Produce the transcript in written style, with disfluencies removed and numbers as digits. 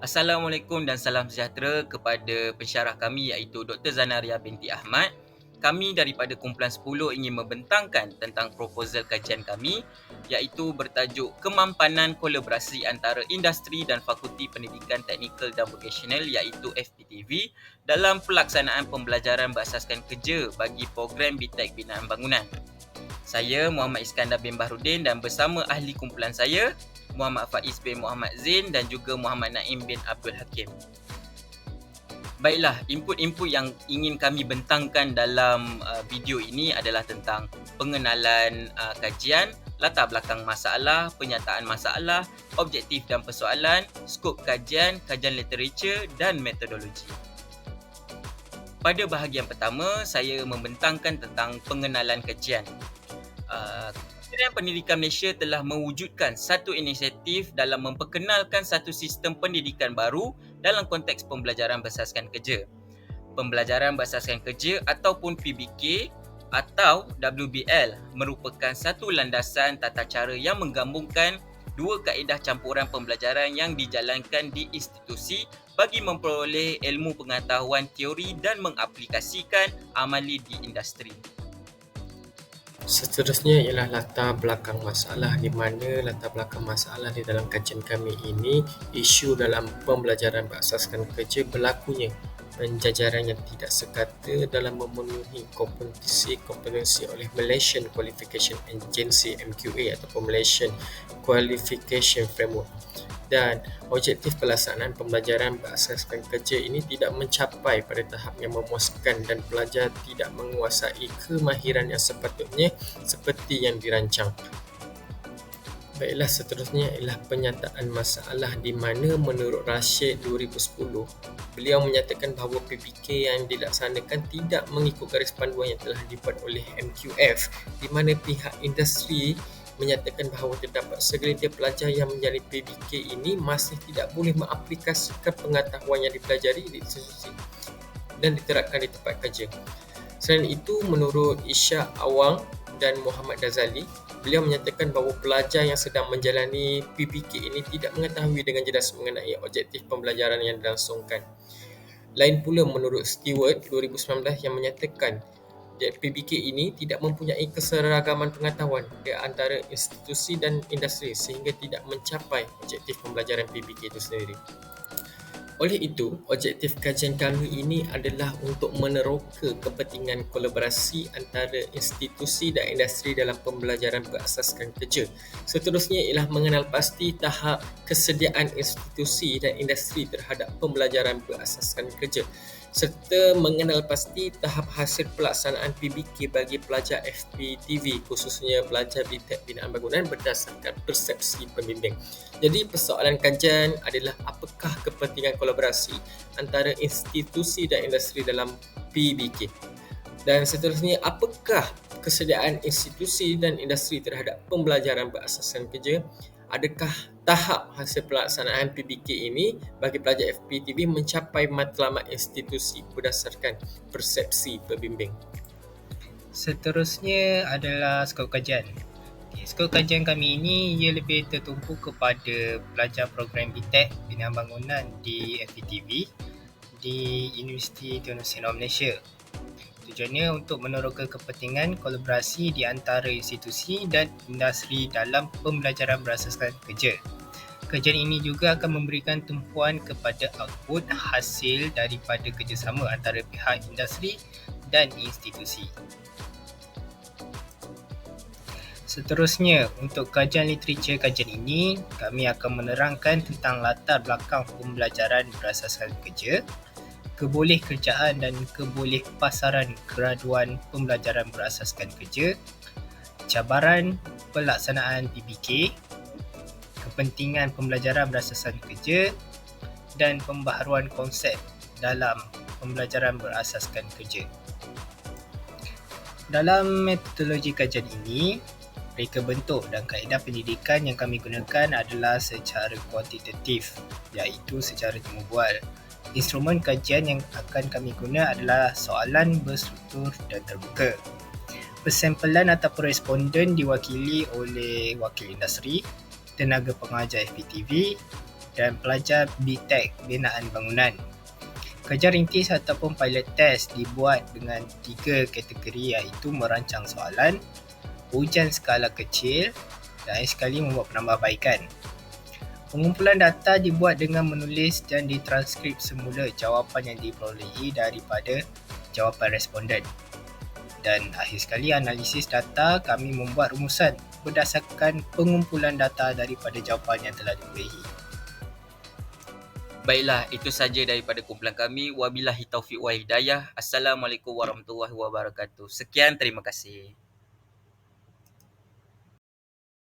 Assalamualaikum dan salam sejahtera kepada pensyarah kami iaitu Dr. Zanaria binti Ahmad. Kami daripada Kumpulan 10 ingin membentangkan tentang proposal kajian kami iaitu bertajuk Kemampanan Kolaborasi Antara Industri dan Fakulti Pendidikan Teknikal dan Vocational iaitu FPTV dalam pelaksanaan pembelajaran berasaskan kerja bagi program BTEC Binaan Bangunan. Saya Muhammad Iskandar bin Bahrudin dan bersama ahli kumpulan saya Muhammad Faiz bin Muhammad Zain dan juga Muhammad Naim bin Abdul Hakim. Baiklah, input-input yang ingin kami bentangkan dalam video ini adalah tentang pengenalan kajian, latar belakang masalah, penyataan masalah, objektif dan persoalan, skop kajian, kajian literature dan metodologi. Pada bahagian pertama, saya membentangkan tentang pengenalan kajian. Kementerian Pendidikan Malaysia telah mewujudkan satu inisiatif dalam memperkenalkan satu sistem pendidikan baru dalam konteks pembelajaran berasaskan kerja. Pembelajaran berasaskan kerja ataupun PBK atau WBL merupakan satu landasan tata cara yang menggabungkan dua kaedah campuran pembelajaran yang dijalankan di institusi bagi memperoleh ilmu pengetahuan teori dan mengaplikasikan amali di industri. Seterusnya ialah latar belakang masalah, di mana latar belakang masalah di dalam kajian kami ini, isu dalam pembelajaran berasaskan kerja berlakunya penjajaran yang tidak sekata dalam memenuhi kompetensi oleh Malaysian Qualification Agency MQA ataupun Malaysian Qualification Framework, dan objektif pelaksanaan pembelajaran berasaskan kerja ini tidak mencapai pada tahap yang memuaskan dan pelajar tidak menguasai kemahiran yang sepatutnya seperti yang dirancang. Baiklah, seterusnya ialah penyataan masalah di mana menurut Rashid 2010, beliau menyatakan bahawa PBK yang dilaksanakan tidak mengikut garis panduan yang telah dibuat oleh MQF, di mana pihak industri menyatakan bahawa terdapat segelintir pelajar yang menjalani PBK ini masih tidak boleh mengaplikasikan pengetahuan yang dipelajari di institusi dan diterapkan di tempat kerja. Selain itu, menurut Ishak Awang dan Muhammad Ghazali, beliau menyatakan bahawa pelajar yang sedang menjalani PBK ini tidak mengetahui dengan jelas mengenai objektif pembelajaran yang dilangsungkan. Lain pula menurut Stewart 2019 yang menyatakan PBK ini tidak mempunyai keseragaman pengetahuan di antara institusi dan industri sehingga tidak mencapai objektif pembelajaran PBK itu sendiri. Oleh itu, objektif kajian kami ini adalah untuk meneroka kepentingan kolaborasi antara institusi dan industri dalam pembelajaran berasaskan kerja. Seterusnya ialah mengenal pasti tahap kesediaan institusi dan industri terhadap pembelajaran berasaskan kerja, serta mengenal pasti tahap hasil pelaksanaan PBK bagi pelajar FPTV, khususnya pelajar BTEC Binaan Bangunan berdasarkan persepsi pembimbing. Jadi persoalan kajian adalah apakah kepentingan kolaborasi antara institusi dan industri dalam PBK. Dan seterusnya, apakah kesediaan institusi dan industri terhadap pembelajaran berasaskan kerja? Adakah tahap hasil pelaksanaan PBK ini bagi pelajar FPTV mencapai matlamat institusi berdasarkan persepsi pembimbing? Seterusnya adalah skop kajian. Skop kajian kami ini ia lebih tertumpu kepada pelajar program BTEC Binaan Bangunan di FPTV di Universiti Tun Sri Malaysia. Tujuannya untuk meneroka kepentingan kolaborasi di antara institusi dan industri dalam pembelajaran berasaskan kerja. Kajian ini juga akan memberikan tumpuan kepada output hasil daripada kerjasama antara pihak industri dan institusi. Seterusnya, untuk kajian literature kajian ini, kami akan menerangkan tentang latar belakang pembelajaran berasaskan kerja, kebolehkerjaan dan kebolehpasaran graduan pembelajaran berasaskan kerja, cabaran pelaksanaan PBK, kepentingan pembelajaran berasaskan kerja dan pembaharuan konsep dalam pembelajaran berasaskan kerja. Dalam metodologi kajian ini, reka bentuk dan kaedah pendidikan yang kami gunakan adalah secara kuantitatif, iaitu secara temu bual. Instrumen kajian yang akan kami guna adalah soalan berstruktur dan terbuka. Persampelan ataupun responden diwakili oleh wakil industri, tenaga pengajar FPTV, dan pelajar BTEC Binaan Bangunan. Kerja rintis ataupun pilot test dibuat dengan 3 kategori, iaitu merancang soalan, ujian skala kecil dan sekali membuat penambahbaikan. Pengumpulan data dibuat dengan menulis dan ditranskrip semula jawapan yang diperolehi daripada jawapan responden. Dan akhir sekali, analisis data, kami membuat rumusan berdasarkan pengumpulan data daripada jawapan yang telah diperolehi. Baiklah, itu saja daripada kumpulan kami. Wabillahi taufiq wal hidayah. Assalamualaikum warahmatullahi wabarakatuh. Sekian, terima kasih.